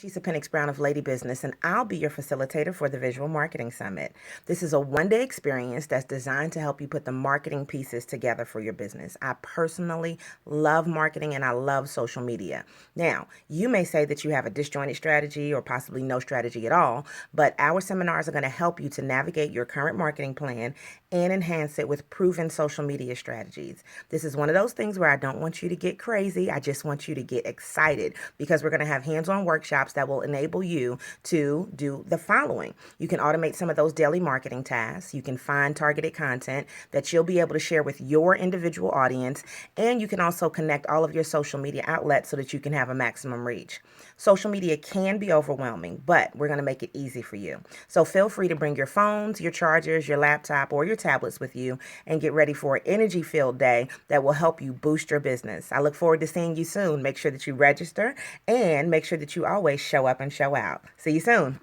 Chisa Penix Brown of Lady Business, and I'll be your facilitator for the Visual Marketing Summit. This is a one-day experience that's designed to help you put the marketing pieces together for your business. I personally love marketing and I love social media. Now, you may say that you have a disjointed strategy or possibly no strategy at all, but our seminars are going to help you to navigate your current marketing plan and enhance it with proven social media strategies. This is one of those things where I don't want you to get crazy. I just want you to get excited because we're going to have hands-on workshops that will enable you to do the following. You can automate some of those daily marketing tasks. You can find targeted content that you'll be able to share with your individual audience, and you can also connect all of your social media outlets so that you can have a maximum reach. Social media can be overwhelming, but we're going to make it easy for you. So feel free to bring your phones, your chargers, your laptop, or your tablets with you and get ready for an energy-filled day that will help you boost your business. I look forward to seeing you soon. Make sure that you register and make sure that you always show up and show out. See you soon.